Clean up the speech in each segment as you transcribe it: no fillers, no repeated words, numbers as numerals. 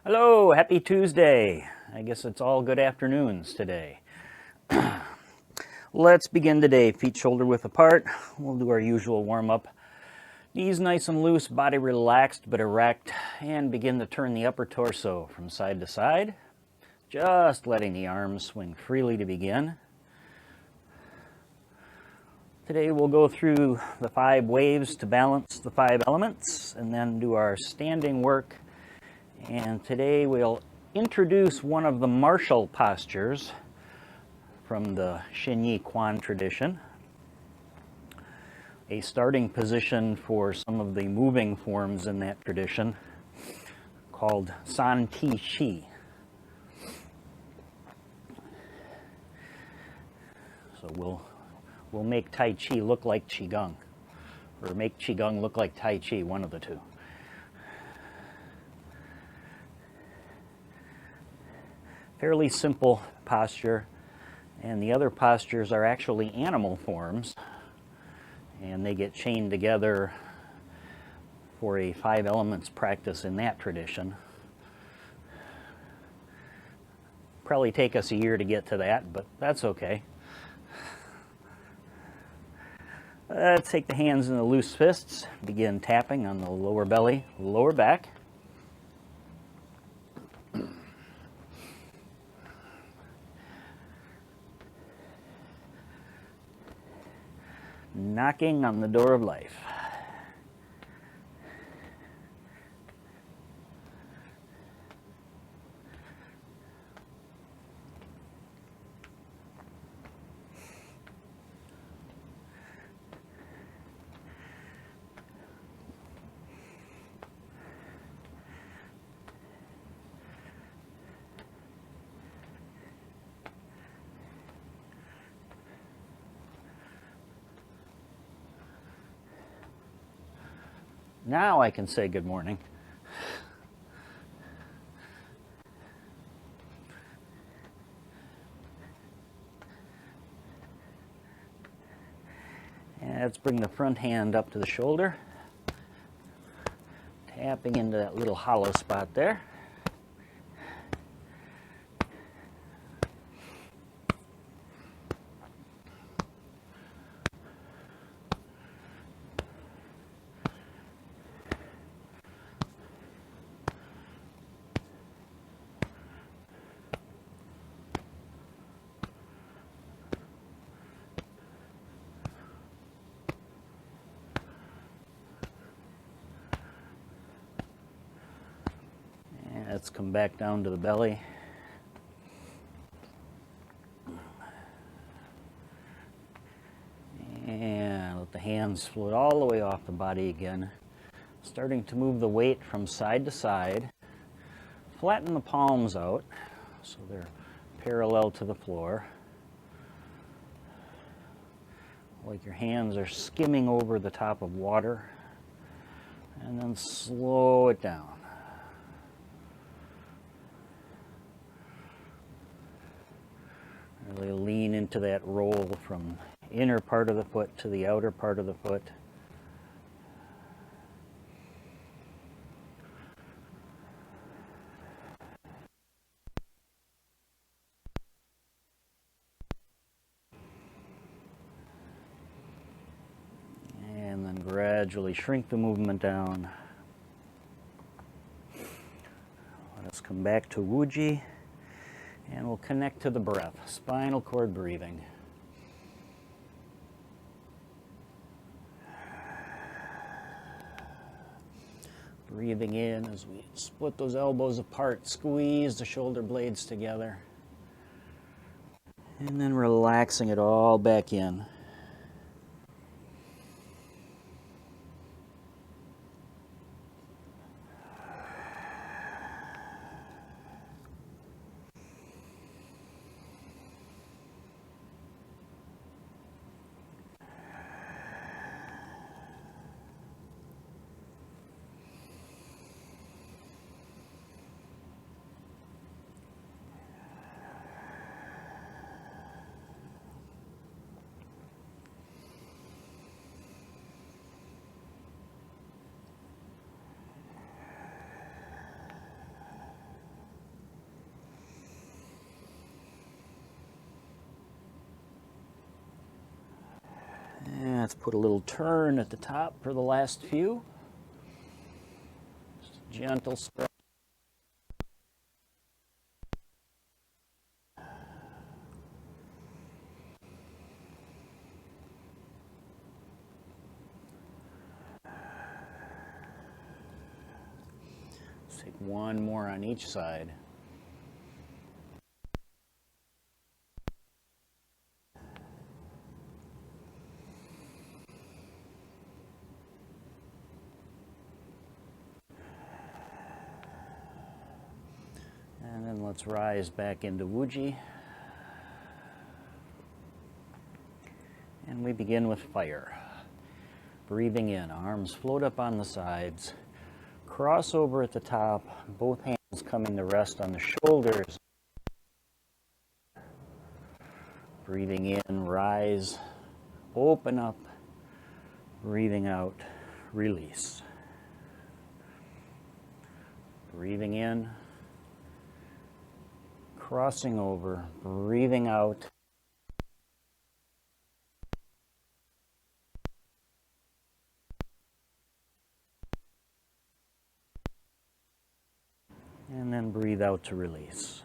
Hello, happy Tuesday. I guess it's all good afternoons today. Let's begin today. Feet shoulder width apart. We'll do our usual warm-up. Knees nice and loose, body relaxed but erect, and begin to turn the upper torso from side to side. Just letting the arms swing freely to begin. Today we'll go through the 5 waves to balance the 5 elements and then do our standing work. And today we'll introduce one of the martial postures from the Shenyi Quan tradition, a starting position for some of the moving forms in that tradition called San Ti Chi. So we'll make Tai Chi look like Qigong, or make Qigong look like Tai Chi, one of the two. Fairly simple posture, and the other postures are actually animal forms, and they get chained together for a 5 elements practice in that tradition. Probably take us a year to get to that, but that's okay. Let's take the hands in the loose fists, begin tapping on the lower belly, lower back. Knocking on the door of life. Now I can say good morning. And let's bring the front hand up to the shoulder, tapping into that little hollow spot there. Let's come back down to the belly. And let the hands float all the way off the body again. Starting to move the weight from side to side. Flatten the palms out so they're parallel to the floor. Like your hands are skimming over the top of water. And then slow it down. Really lean into that roll from inner part of the foot to the outer part of the foot. And then gradually shrink the movement down. Let us come back to Wuji. And we'll connect to the breath, spinal cord breathing. Breathing in as we split those elbows apart, squeeze the shoulder blades together. And then relaxing it all back in. Let's put a little turn at the top for the last few. Just gentle stretch. Let's take one more on each side. And then let's rise back into Wuji. And we begin with fire. Breathing in, arms float up on the sides. Cross over at the top, both hands coming to rest on the shoulders. Breathing in, rise, open up. Breathing out, release. Breathing in, crossing over, breathing out. And then breathe out to release.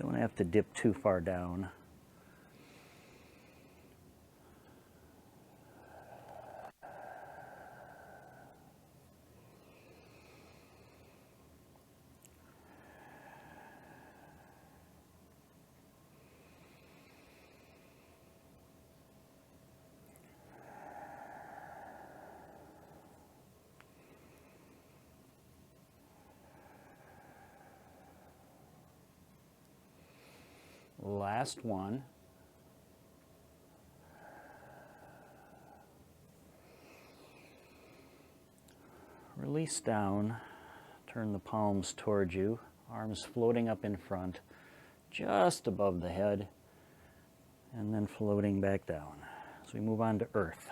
Don't have to dip too far down. Last one. Release down, turn the palms towards you, arms floating up in front, just above the head, and then floating back down. So we move on to earth.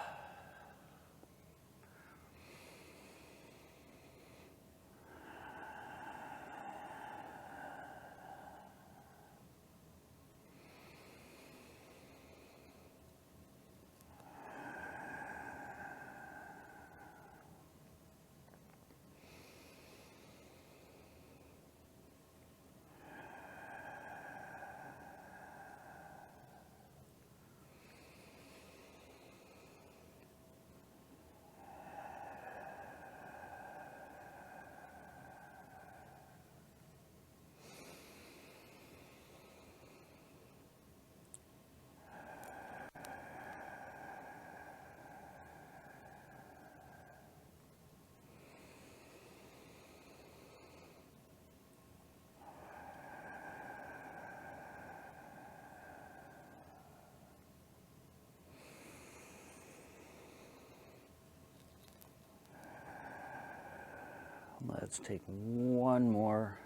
Let's take one more.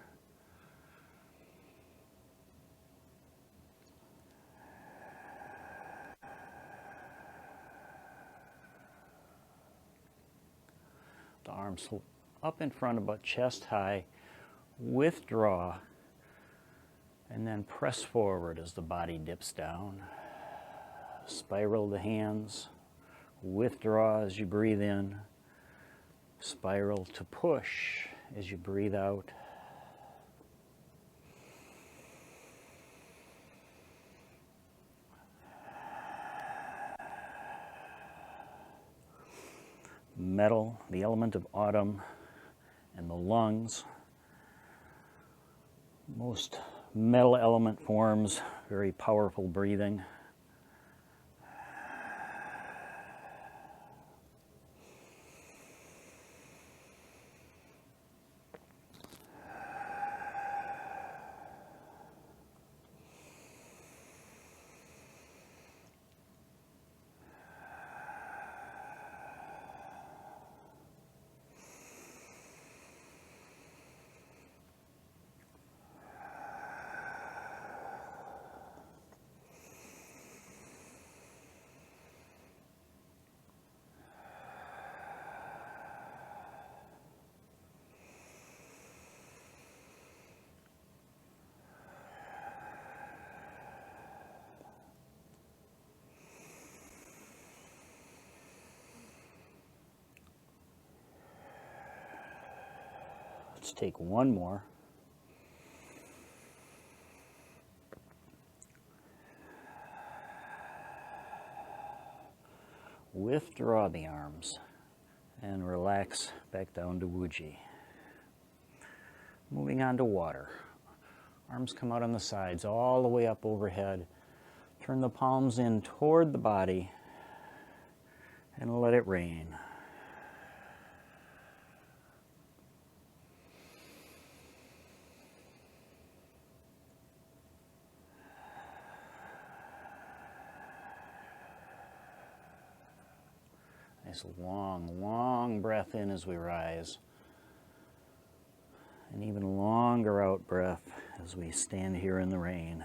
The arms up in front about chest high. Withdraw. And then press forward as the body dips down. Spiral the hands. Withdraw as you breathe in. Spiral to push as you breathe out. Metal, the element of autumn, and the lungs. Most metal element forms, very powerful breathing. Let's take one more. Withdraw the arms and relax back down to Wuji. Moving on to water. Arms come out on the sides, all the way up overhead. Turn the palms in toward the body and let it rain. Nice long breath in as we rise. An even longer out breath as we stand here in the rain.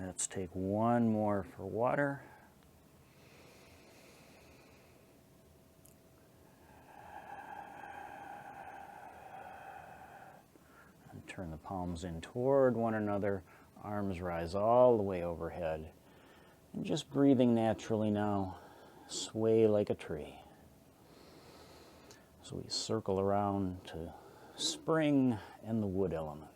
Let's take one more for water. And turn the palms in toward one another. Arms rise all the way overhead. And just breathing naturally now, sway like a tree. So we circle around to spring and the wood element.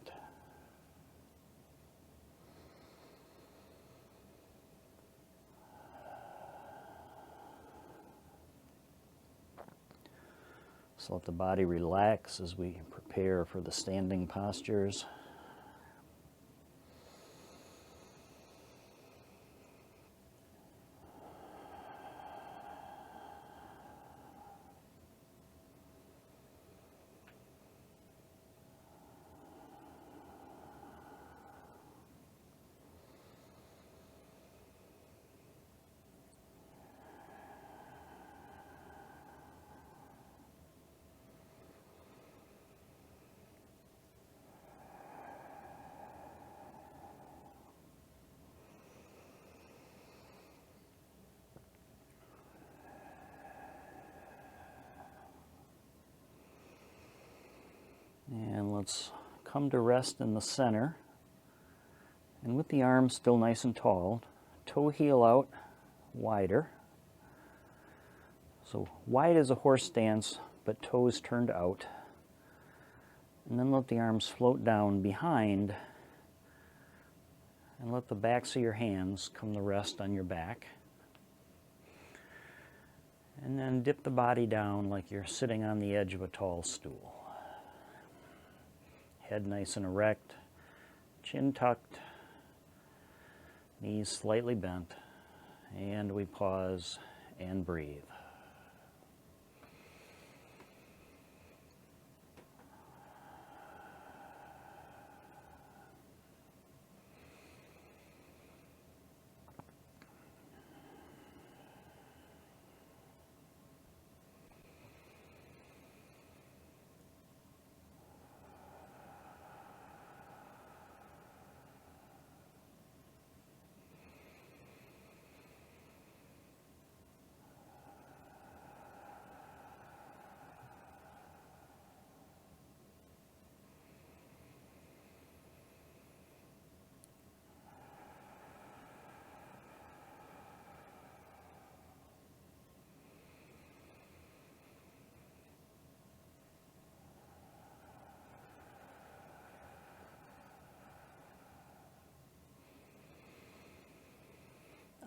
So let the body relax as we prepare for the standing postures. And let's come to rest in the center. And with the arms still nice and tall, toe heel out wider. So wide as a horse stance, but toes turned out. And then let the arms float down behind. And let the backs of your hands come to rest on your back. And then dip the body down like you're sitting on the edge of a tall stool. Head nice and erect, chin tucked, knees slightly bent, and we pause and breathe.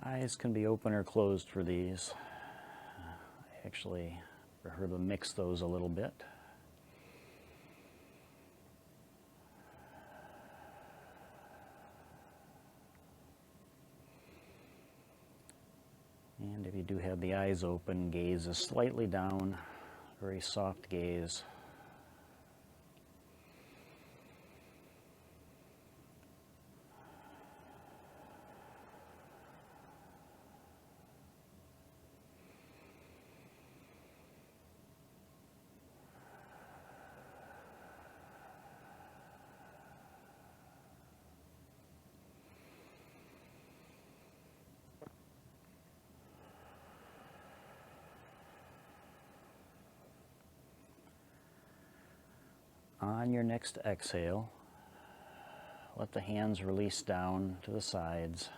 Eyes can be open or closed for these. I actually prefer to mix those a little bit. And if you do have the eyes open, gaze is slightly down, very soft gaze. On your next exhale, let the hands release down to the sides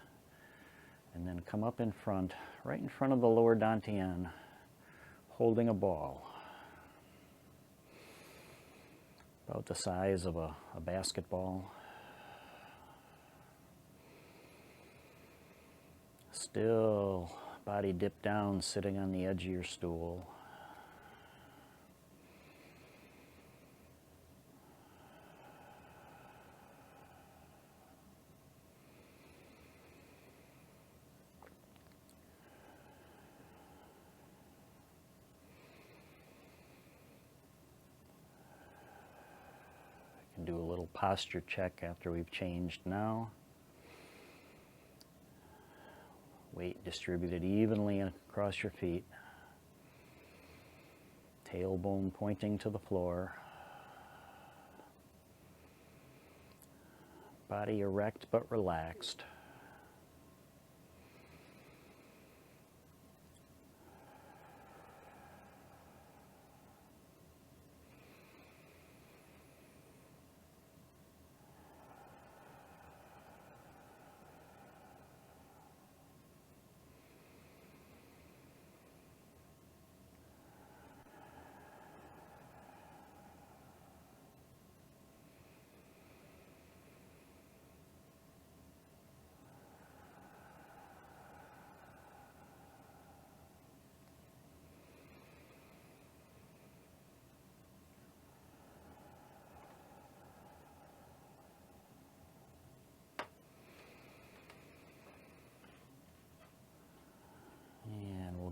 and then come up in front, right in front of the lower dantian, holding a ball about the size of a basketball. Still, body dipped down, sitting on the edge of your stool. Do a little posture check after we've changed now. Weight distributed evenly across your feet. Tailbone pointing to the floor. Body erect but relaxed.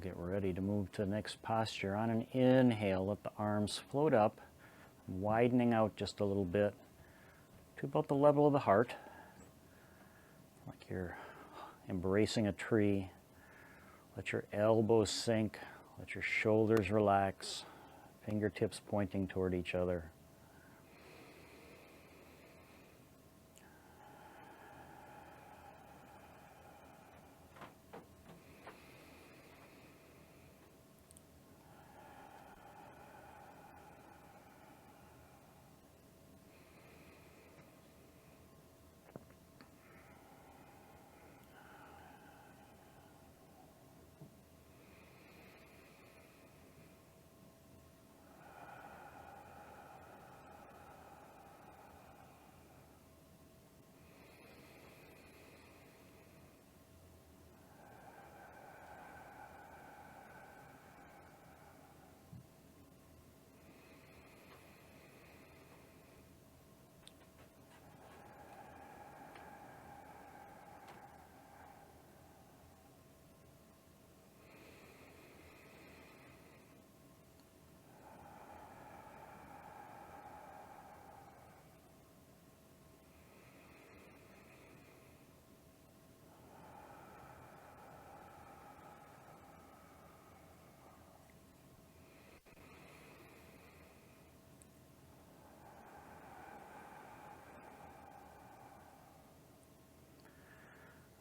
Get ready to move to the next posture. On an inhale, let the arms float up, widening out just a little bit to about the level of the heart, like you're embracing a tree. Let your elbows sink, let your shoulders relax, fingertips pointing toward each other.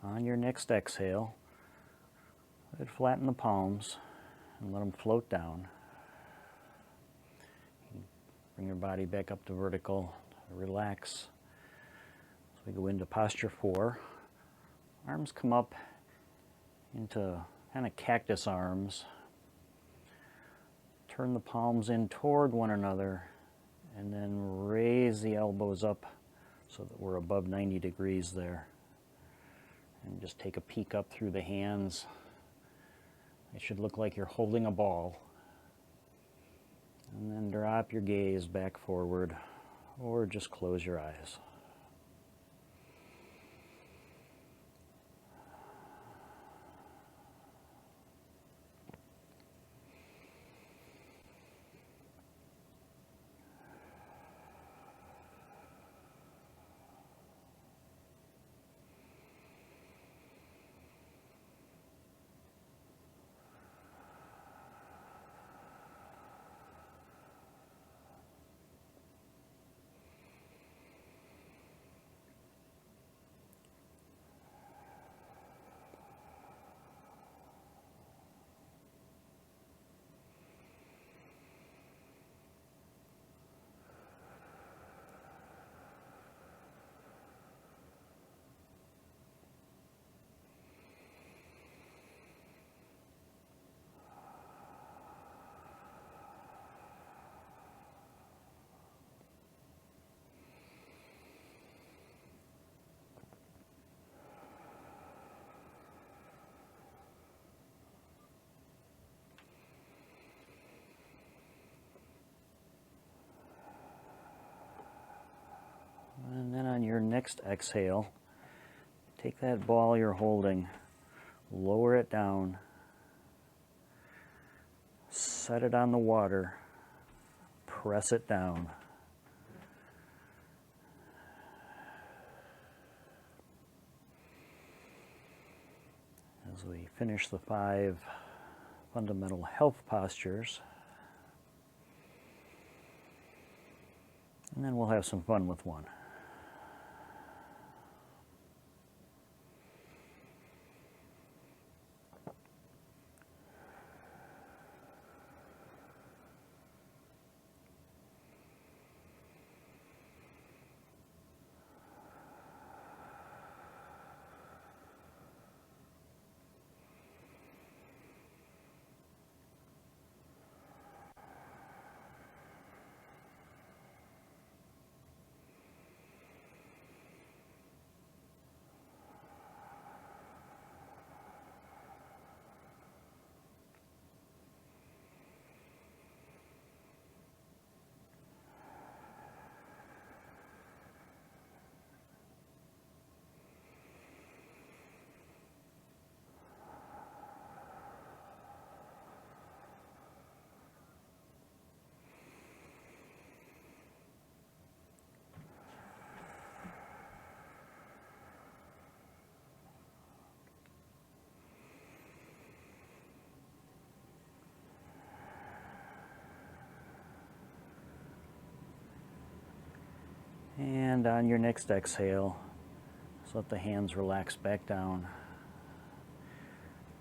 On your next exhale, flatten the palms and let them float down. Bring your body back up to vertical, relax. So we go into posture 4. Arms come up into kind of cactus arms. Turn the palms in toward one another and then raise the elbows up so that we're above 90 degrees there. And just take a peek up through the hands. It should look like you're holding a ball. And then drop your gaze back forward or just close your eyes. next exhale, take that ball you're holding, lower it down, set it on the water, press it down. As we finish the 5 fundamental health postures, and then we'll have some fun with one. And on your next exhale, just let the hands relax back down.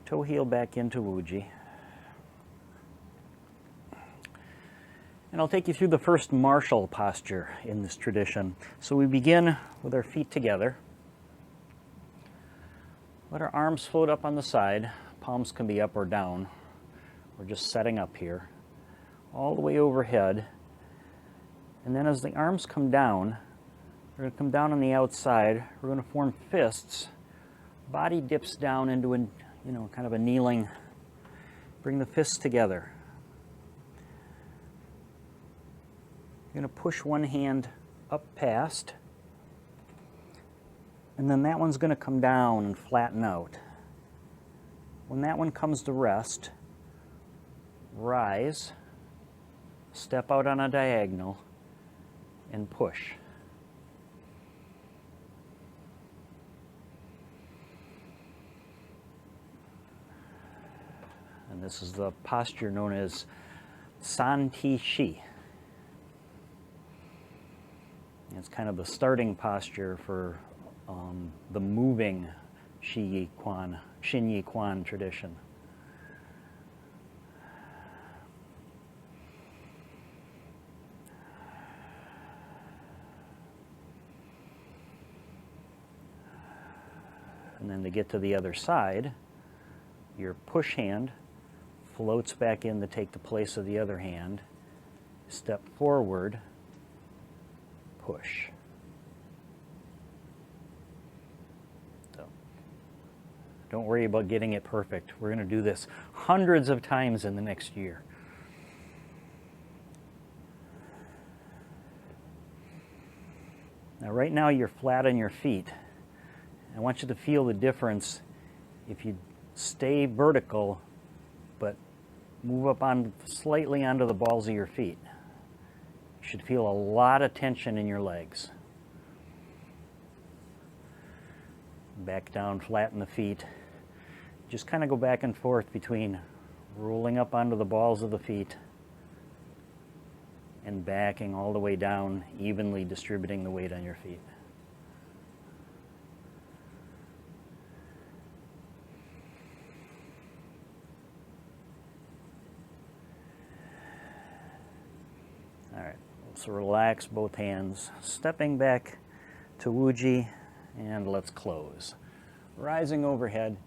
Toe heel back into Wuji. And I'll take you through the first martial posture in this tradition. So we begin with our feet together. Let our arms float up on the side. Palms can be up or down. We're just setting up here. All the way overhead. And then as the arms come down, they're going to come down on the outside. We're going to form fists. Body dips down into a, kind of a kneeling. Bring the fists together. You're going to push one hand up past. And then that one's going to come down and flatten out. When that one comes to rest, rise, step out on a diagonal, and push. And this is the posture known as San Ti Shi. It's kind of the starting posture for the moving Shi Quan, Xin Yi Quan tradition. And then to get to the other side, your push hand floats back in to take the place of the other hand. Step forward, push. So, don't worry about getting it perfect. We're going to do this hundreds of times in the next year. Now, right now you're flat on your feet. I want you to feel the difference if you stay vertical, but move up on slightly onto the balls of your feet. You should feel a lot of tension in your legs. Back down, flatten the feet. Just kind of go back and forth between rolling up onto the balls of the feet and backing all the way down, evenly distributing the weight on your feet. All right, so relax both hands, stepping back to Wuji, and let's close. Rising overhead,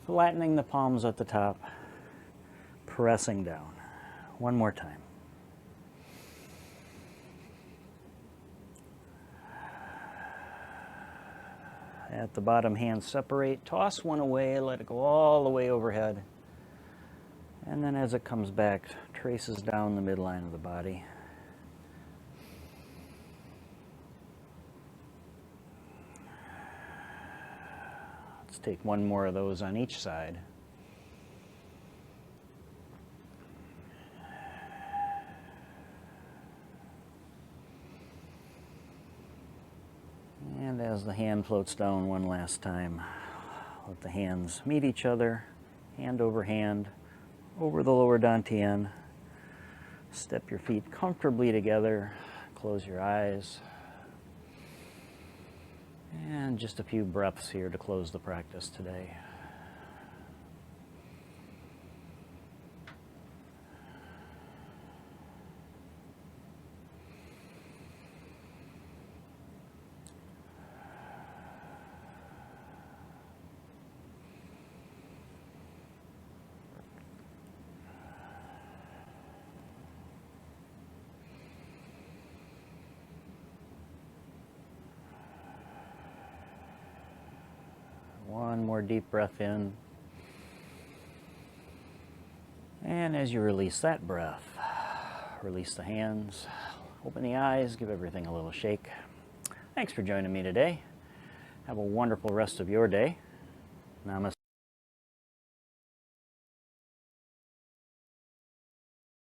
flattening the palms at the top, pressing down. One more time. At the bottom, hands separate, toss one away, let it go all the way overhead. And then as it comes back, traces down the midline of the body. take one more of those on each side. And as the hand floats down one last time, let the hands meet each other, hand over the lower dantian. Step your feet comfortably together, close your eyes. And just a few breaths here to close the practice today. One more deep breath in. And as you release that breath, release the hands, open the eyes, give everything a little shake. Thanks for joining me today. Have a wonderful rest of your day. Namaste.